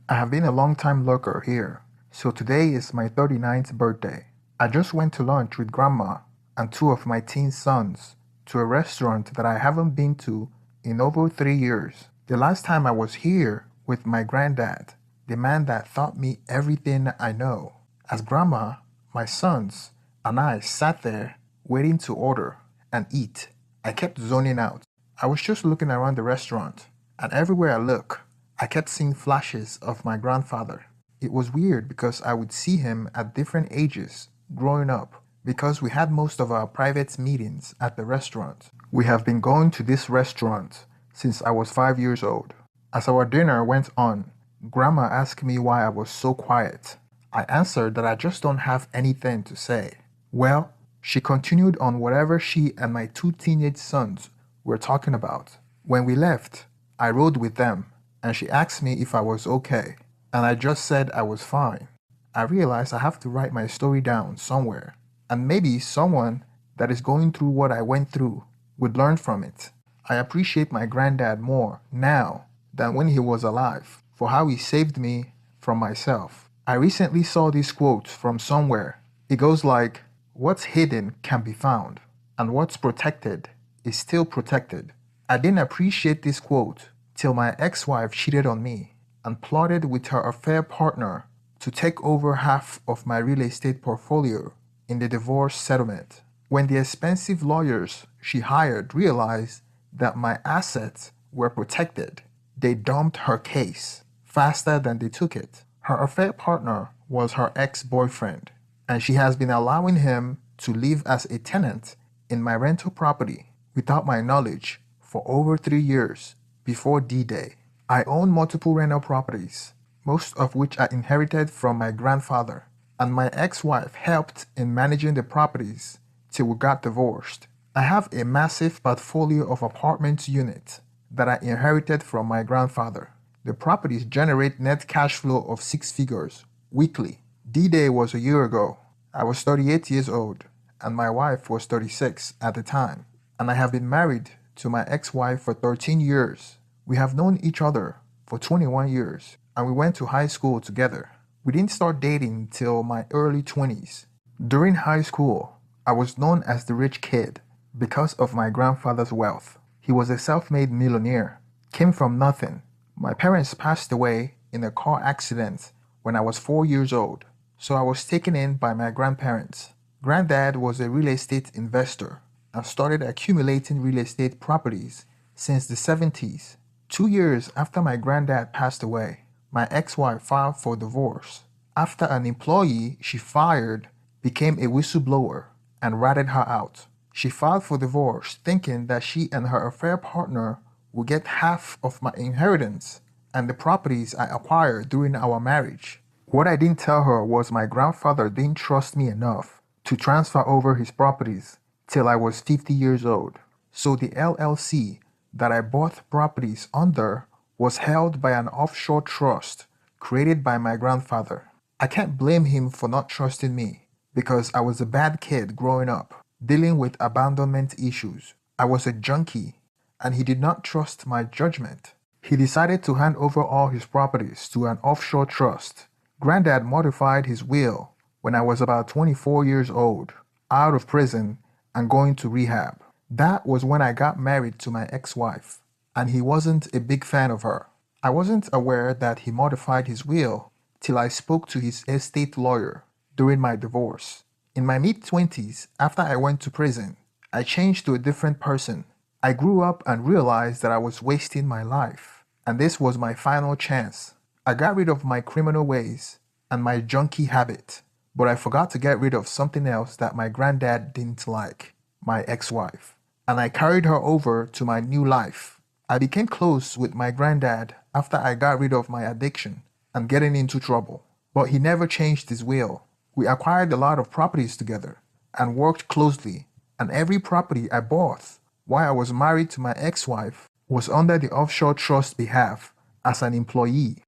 I have been a long time lurker here, so today is my 39th birthday. I just went to lunch with Grandma and two of my teen sons to a restaurant that I haven't been to in over 3 years. The last time I was here with my granddad, the man that taught me everything I know. As Grandma, my sons, and I sat there waiting to order and eat, I kept zoning out. I was just looking around the restaurant, and everywhere I look, I kept seeing flashes of my grandfather. It was weird because I would see him at different ages growing up because we had most of our private meetings at the restaurant. We have been going to this restaurant since I was 5 years old. As our dinner went on, Grandma asked me why I was so quiet. I answered that I just don't have anything to say. Well, she continued on whatever she and my two teenage sons were talking about. When we left, I rode with them and she asked me if I was okay, and I just said I was fine. I realized I have to write my story down somewhere, and maybe someone that is going through what I went through would learn from it. I appreciate my granddad more now than when he was alive for how he saved me from myself. I recently saw this quote from somewhere. It goes like, "What's hidden can be found, and what's protected is still protected." I didn't appreciate this quote till my ex wife cheated on me and plotted with her affair partner to take over half of my real estate portfolio in the divorce settlement. When the expensive lawyers she hired realized that my assets were protected, they dumped her case faster than they took it. Her affair partner was her ex boyfriend, and she has been allowing him to live as a tenant in my rental property without my knowledge for over 3 years before D Day. I own multiple rental properties, most of which I inherited from my grandfather, and my ex wife helped in managing the properties till we got divorced. I have a massive portfolio of apartment units that I inherited from my grandfather. The properties generate net cash flow of 6 figures weekly. D Day was a year ago. I was 38 years old, and my wife was 36 at the time, and I have been married to my ex wife for 13 years. We have known each other for 21 years, and we went to high school together. We didn't start dating till my early 20s. During high school, I was known as the rich kid because of my grandfather's wealth. He was a self made millionaire, came from nothing. My parents passed away in a car accident when I was 4 years old, so I was taken in by my grandparents. Granddad was a real estate investor and started accumulating real estate properties since the 70s. 2 years after my granddad passed away, my ex wife filed for divorce after an employee she fired became a whistleblower and ratted her out. She filed for divorce thinking that she and her affair partner would get half of my inheritance and the properties I acquired during our marriage. What I didn't tell her was my grandfather didn't trust me enough to transfer over his properties till I was 50 years old. So the LLC that I bought properties under was held by an offshore trust created by my grandfather. I can't blame him for not trusting me because I was a bad kid growing up, dealing with abandonment issues. I was a junkie, and he did not trust my judgment. He decided to hand over all his properties to an offshore trust. Granddad modified his will when I was about 24 years old, out of prison and going to rehab. That was when I got married to my ex wife, and he wasn't a big fan of her. I wasn't aware that he modified his will till I spoke to his estate lawyer during my divorce. In my mid 20s, after I went to prison, I changed to a different person. I grew up and realized that I was wasting my life, and this was my final chance. I got rid of my criminal ways and my junkie habit, but I forgot to get rid of something else that my granddad didn't like, my ex wife, and I carried her over to my new life. I became close with my granddad after I got rid of my addiction and getting into trouble, but he never changed his will. We acquired a lot of properties together and worked closely, and every property I bought while I was married to my ex wife was under the offshore trust behalf as an employee.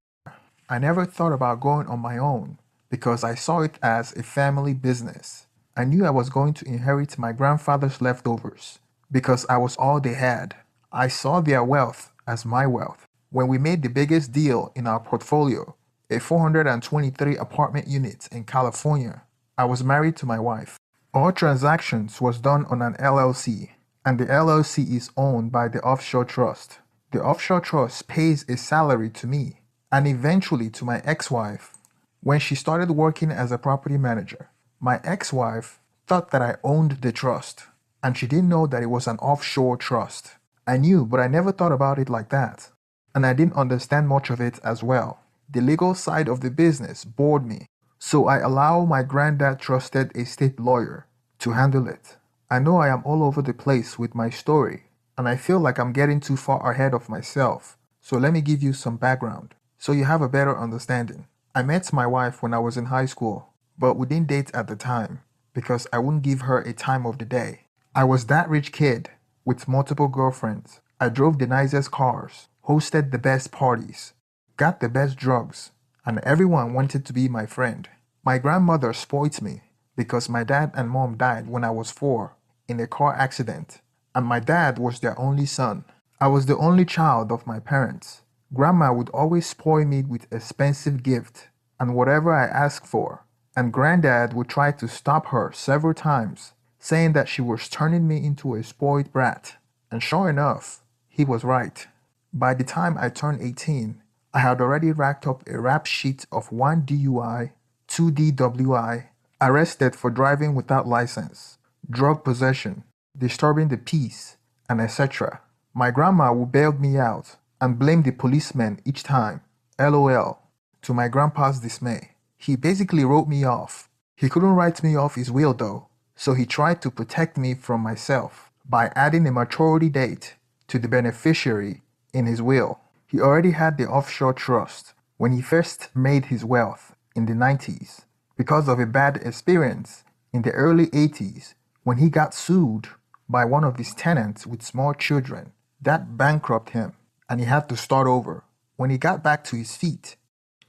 I never thought about going on my own because I saw it as a family business. I knew I was going to inherit my grandfather's leftovers because I was all they had. I saw their wealth as my wealth. When we made the biggest deal in our portfolio, a 423 apartment unit in California. I was married to my wife. All transactions was done on an LLC, and the LLC is owned by the offshore trust. The offshore trust pays a salary to me and eventually to my ex-wife when she started working as a property manager. My ex-wife thought that I owned the trust, and she didn't know that it was an offshore trust. I knew, but I never thought about it like that, and I didn't understand much of it as well. The legal side of the business bored me, so I allow my granddad trusted estate lawyer to handle it. I know I am all over the place with my story, and I feel like I'm getting too far ahead of myself, so let me give you some background so you have a better understanding. I met my wife when I was in high school, but we didn't date at the time because I wouldn't give her a time of the day. I was that rich kid with multiple girlfriends. I drove the nicest cars, hosted the best parties, got the best drugs, and everyone wanted to be my friend. My grandmother spoiled me because my dad and mom died when I was 4 in a car accident, and my dad was their only son. I was the only child of my parents. Grandma would always spoil me with expensive gifts and whatever I asked for, and Granddad would try to stop her several times, saying that she was turning me into a spoiled brat. And sure enough, he was right. By the time I turned 18, I had already racked up a rap sheet of 1 DUI, 2 DWI, arrested for driving without license, drug possession, disturbing the peace, and etc. My grandma would bail me out and blame the policeman each time. LOL. To my grandpa's dismay. He basically wrote me off. He couldn't write me off his will though, so he tried to protect me from myself by adding a maturity date to the beneficiary in his will. He already had the offshore trust when he first made his wealth in the 90s because of a bad experience in the early 80s when he got sued by one of his tenants with small children. That bankrupted him and he had to start over. When he got back to his feet,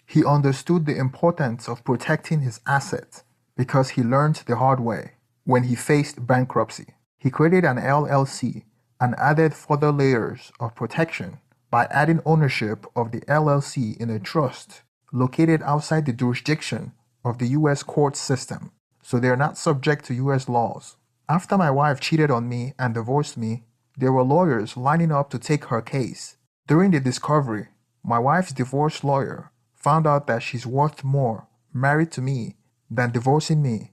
he understood the importance of protecting his assets because he learned the hard way when he faced bankruptcy. He created an LLC and added further layers of protection by adding ownership of the LLC in a trust located outside the jurisdiction of the U.S. court system, so they are not subject to U.S. laws. After my wife cheated on me and divorced me, there were lawyers lining up to take her case. During the discovery, my wife's divorce lawyer found out that she's worth more married to me than divorcing me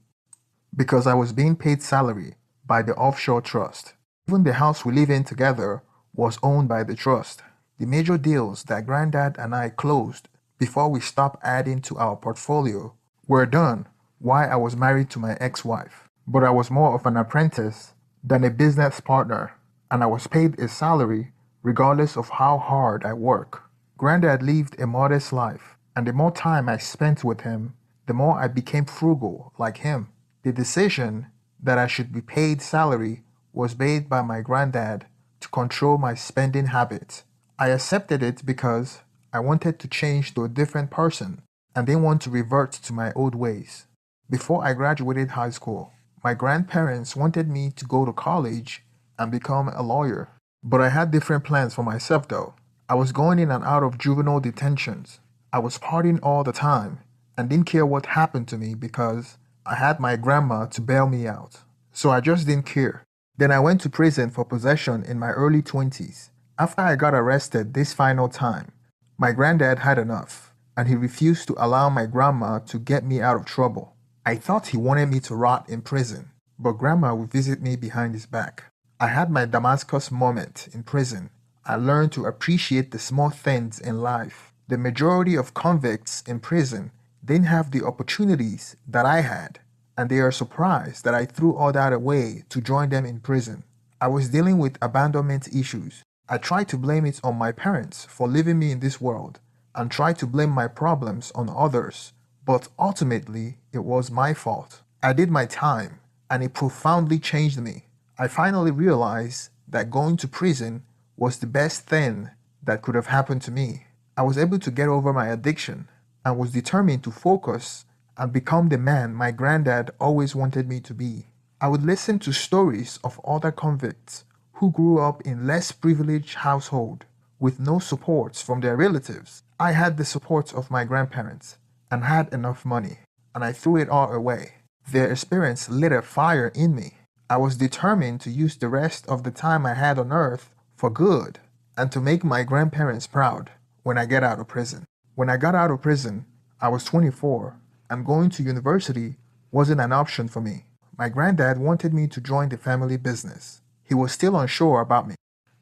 because I was being paid salary by the offshore trust. Even the house we live in together was owned by the trust. The major deals that Granddad and I closed before we stopped adding to our portfolio were done while I was married to my ex-wife. But I was more of an apprentice than a business partner, and I was paid a salary regardless of how hard I work. Granddad lived a modest life, and the more time I spent with him, the more I became frugal like him. The decision that I should be paid salary was made by my granddad to control my spending habits. I accepted it because I wanted to change to a different person and didn't want to revert to my old ways. Before I graduated high school, my grandparents wanted me to go to college and become a lawyer. But I had different plans for myself though. I was going in and out of juvenile detentions. I was partying all the time and didn't care what happened to me because I had my grandma to bail me out. So I just didn't care. Then I went to prison for possession in my early 20s. After I got arrested this final time, my granddad had enough and he refused to allow my grandma to get me out of trouble. I thought he wanted me to rot in prison, but grandma would visit me behind his back. I had my Damascus moment in prison. I learned to appreciate the small things in life. The majority of convicts in prison didn't have the opportunities that I had, and they are surprised that I threw all that away to join them in prison. I was dealing with abandonment issues. I tried to blame it on my parents for leaving me in this world, and tried to blame my problems on others, but ultimately it was my fault. I did my time, and it profoundly changed me. I finally realized that going to prison was the best thing that could have happened to me. I was able to get over my addiction and was determined to focus and become the man my granddad always wanted me to be. I would listen to stories of other convicts who grew up in less privileged households with no support from their relatives I had the support of my grandparents and had enough money, and I threw it all away. Their experience lit a fire in me. I was determined to use the rest of the time I had on earth for good and to make my grandparents proud when I get out of prison. When I got out of prison, I was 24, and going to university wasn't an option for me. My granddad wanted me to join the family business. He was still unsure about me,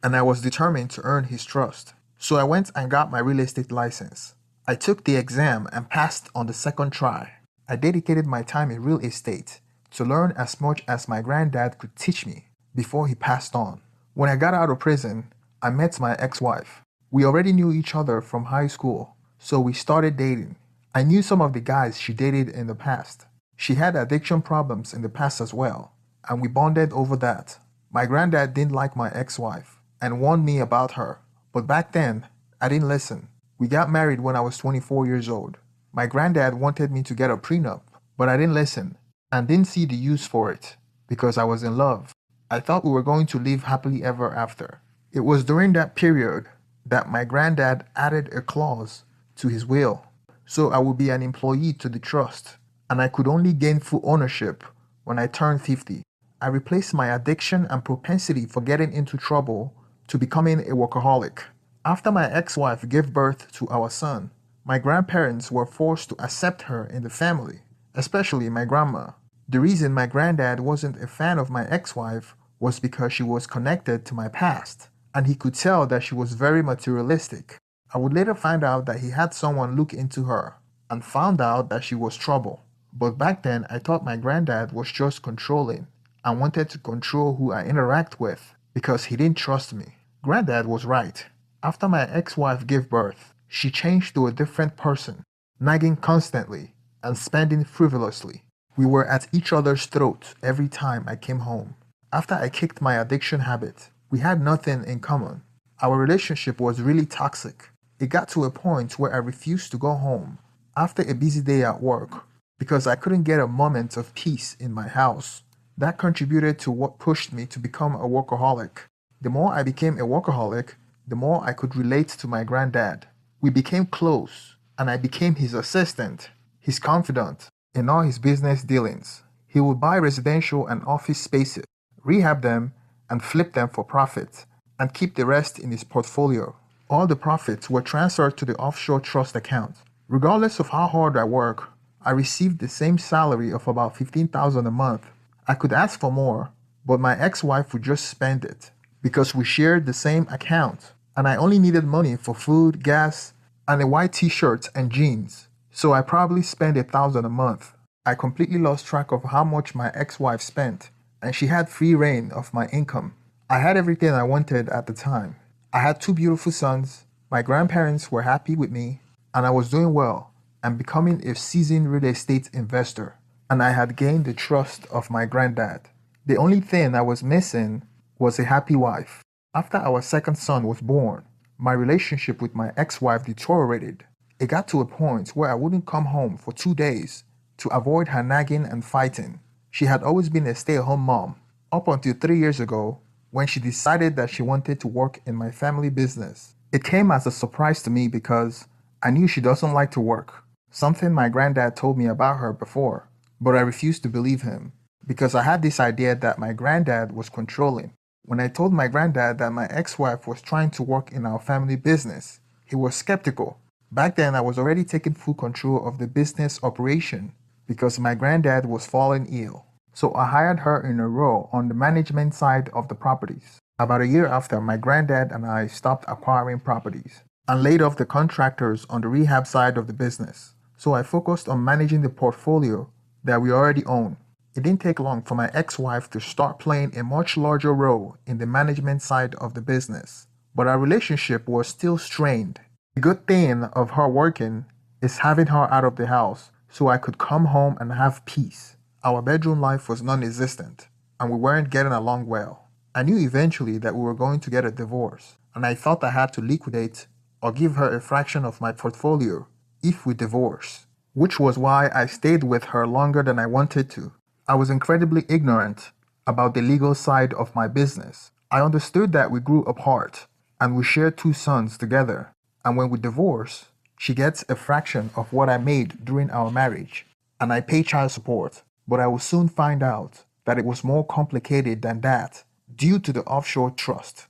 and I was determined to earn his trust. So I went and got my real estate license. I took the exam and passed on the second try. I dedicated my time in real estate to learn as much as my granddad could teach me before he passed on. When I got out of prison, I met my ex-wife. We already knew each other from high school, so we started dating. I knew some of the guys she dated in the past. She had addiction problems in the past as well, and we bonded over that. My granddad didn't like my ex-wife and warned me about her, but back then, I didn't listen. We got married when I was 24 years old. My granddad wanted me to get a prenup, but I didn't listen and didn't see the use for it because I was in love. I thought we were going to live happily ever after. It was during that period that my granddad added a clause to his will, so I would be an employee to the trust, and I could only gain full ownership when I turned 50. I replaced my addiction and propensity for getting into trouble to becoming a workaholic. After my ex-wife gave birth to our son, my grandparents were forced to accept her in the family, especially my grandma. The reason my granddad wasn't a fan of my ex-wife was because she was connected to my past, and he could tell that she was very materialistic. I would later find out that he had someone look into her and found out that she was trouble. But back then, I thought my granddad was just controlling and wanted to control who I interact with because he didn't trust me. Granddad was right. After my ex-wife gave birth, she changed to a different person, nagging constantly and spending frivolously. We were at each other's throats every time I came home. After I kicked my addiction habit, we had nothing in common. Our relationship was really toxic. It got to a point where I refused to go home after a busy day at work because I couldn't get a moment of peace in my house. That contributed to what pushed me to become a workaholic. The more I became a workaholic, the more I could relate to my granddad. We became close, and I became his assistant, his confidant in all his business dealings. He would buy residential and office spaces, rehab them, and flip them for profit, and keep the rest in his portfolio. All the profits were transferred to the offshore trust account. Regardless of how hard I work, I received the same salary of about $15,000 a month. I could ask for more, but my ex-wife would just spend it because we shared the same account, and I only needed money for food, gas, and a white t-shirt and jeans, so I probably spent $1,000 a month. I completely lost track of how much my ex-wife spent, and she had free reign of my income. I had everything I wanted at the time. I had 2 beautiful sons, my grandparents were happy with me, and I was doing well and becoming a seasoned real estate investor, and I had gained the trust of my granddad. The only thing I was missing was a happy wife. After our second son was born, my relationship with my ex-wife deteriorated. It got to a point where I wouldn't come home for 2 days to avoid her nagging and fighting. She had always been a stay-at-home mom, up until 3 years ago when she decided that she wanted to work in my family business. It came as a surprise to me because I knew she doesn't like to work, something my granddad told me about her before, but I refused to believe him because I had this idea that my granddad was controlling. When I told my granddad that my ex-wife was trying to work in our family business, he was skeptical. Back then, I was already taking full control of the business operation because my granddad was falling ill. So I hired her in a role on the management side of the properties. About a year after, my granddad and I stopped acquiring properties and laid off the contractors on the rehab side of the business. So I focused on managing the portfolio that we already own. It didn't take long for my ex-wife to start playing a much larger role in the management side of the business, but our relationship was still strained. The good thing of her working is having her out of the house so I could come home and have peace. Our bedroom life was non-existent, and we weren't getting along well. I knew eventually that we were going to get a divorce, and I thought I had to liquidate or give her a fraction of my portfolio if we divorced, which was why I stayed with her longer than I wanted to. I was incredibly ignorant about the legal side of my business. I understood that we grew apart and we shared 2 sons together. And when we divorced, She gets a fraction of what I made during our marriage, and I pay child support. But I will soon find out that it was more complicated than that due to the offshore trust.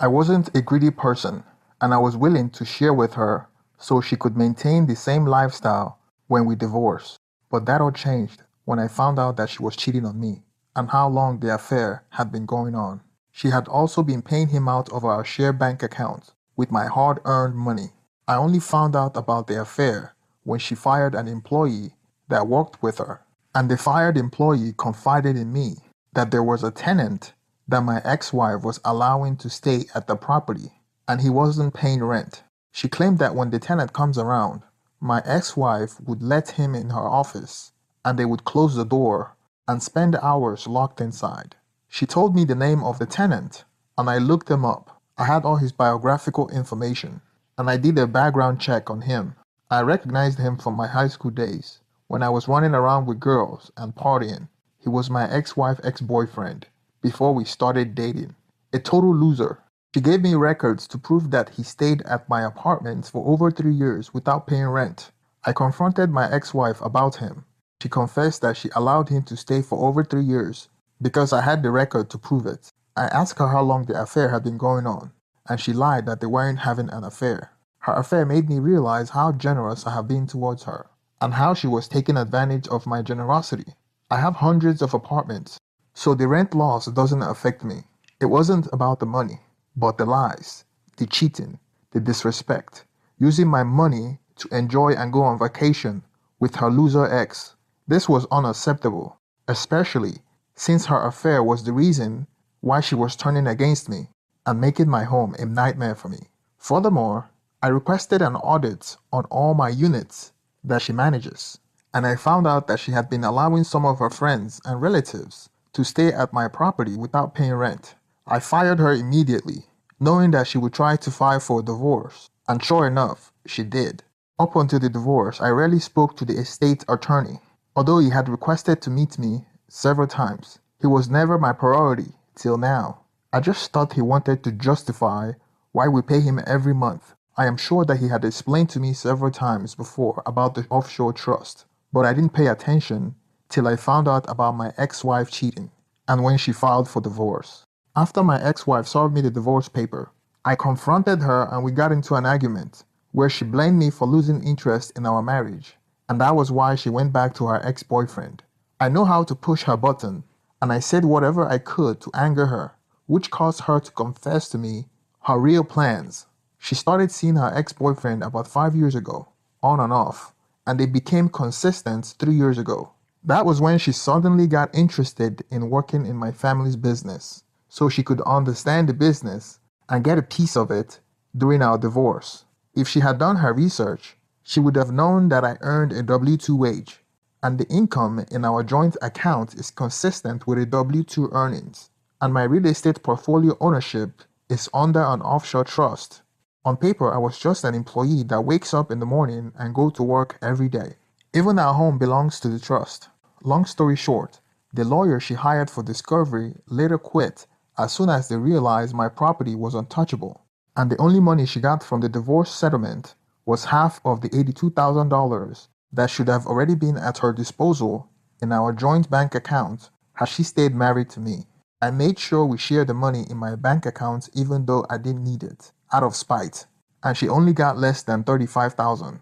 I wasn't a greedy person, and I was willing to share with her so she could maintain the same lifestyle when we divorced. But that all changed when I found out that she was cheating on me and how long the affair had been going on. She had also been paying him out of our shared bank account with my hard-earned money. I only found out about the affair when she fired an employee that worked with her, and the fired employee confided in me that there was a tenant that my ex-wife was allowing to stay at the property, and he wasn't paying rent. She claimed that when the tenant comes around, my ex-wife would let him in her office, and they would close the door and spend hours locked inside. She told me the name of the tenant, and I looked him up. I had all his biographical information, and I did a background check on him. I recognized him from my high school days, when I was running around with girls and partying. He was my ex-wife's ex-boyfriend before we started dating. A total loser. She gave me records to prove that he stayed at my apartment for over 3 years without paying rent. I confronted my ex-wife about him. She confessed that she allowed him to stay for over 3 years because I had the record to prove it. I asked her how long the affair had been going on, and she lied that they weren't having an affair. Her affair made me realize how generous I have been towards her, and how she was taking advantage of my generosity. I have hundreds of apartments, so the rent loss doesn't affect me. It wasn't about the money, but the lies, the cheating, the disrespect, using my money to enjoy and go on vacation with her loser ex. This was unacceptable, especially since her affair was the reason why she was turning against me and making my home a nightmare for me. Furthermore, I requested an audit on all my units that she manages, and I found out that she had been allowing some of her friends and relatives to stay at my property without paying rent. I fired her immediately, knowing that she would try to file for a divorce, and sure enough, she did. Up until the divorce, I rarely spoke to the estate attorney. Although he had requested to meet me several times, he was never my priority till now. I just thought he wanted to justify why we pay him every month. I am sure that he had explained to me several times before about the offshore trust, but I didn't pay attention till I found out about my ex-wife cheating and when she filed for divorce. After my ex-wife served me the divorce paper, I confronted her and we got into an argument where she blamed me for losing interest in our marriage, and that was why she went back to her ex-boyfriend. I know how to push her button, and I said whatever I could to anger her, which caused her to confess to me her real plans. She started seeing her ex-boyfriend about 5 years ago, on and off, and they became consistent 3 years ago. That was when she suddenly got interested in working in my family's business, so she could understand the business and get a piece of it during our divorce. If she had done her research, she would have known that I earned a W-2 wage, and the income in our joint account is consistent with a W-2 earnings, and my real estate portfolio ownership is under an offshore trust. On paper, I was just an employee that wakes up in the morning and go to work every day. Even our home belongs to the trust. Long story short, the lawyer she hired for discovery later quit as soon as they realized my property was untouchable, and the only money she got from the divorce settlement was half of the $82,000 that should have already been at her disposal in our joint bank account had she stayed married to me. I made sure we shared the money in my bank account even though I didn't need it, out of spite, and she only got less than $35,000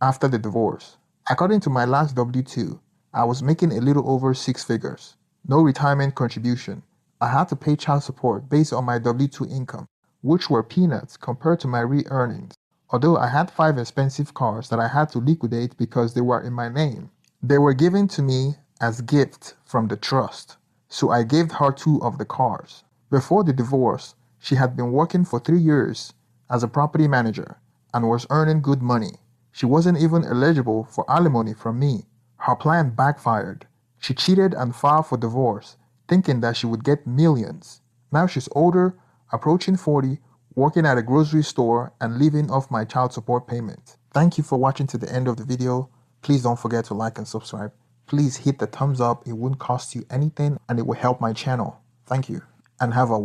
after the divorce. According to my last W-2, I was making a little over 6 figures. No retirement contribution. I had to pay child support based on my W-2 income, which were peanuts compared to my real earnings. Although I had 5 expensive cars that I had to liquidate because they were in my name. They were given to me as gifts from the trust, so I gave her 2 of the cars. Before the divorce, she had been working for 3 years as a property manager and was earning good money. She wasn't even eligible for alimony from me. Her plan backfired. She cheated and filed for divorce, thinking that she would get millions. Now she's older, approaching 40, working at a grocery store and living off my child support payment. Thank you for watching to the end of the video. Please don't forget to like and subscribe. Please hit the thumbs up. It won't cost you anything and it will help my channel. Thank you and have a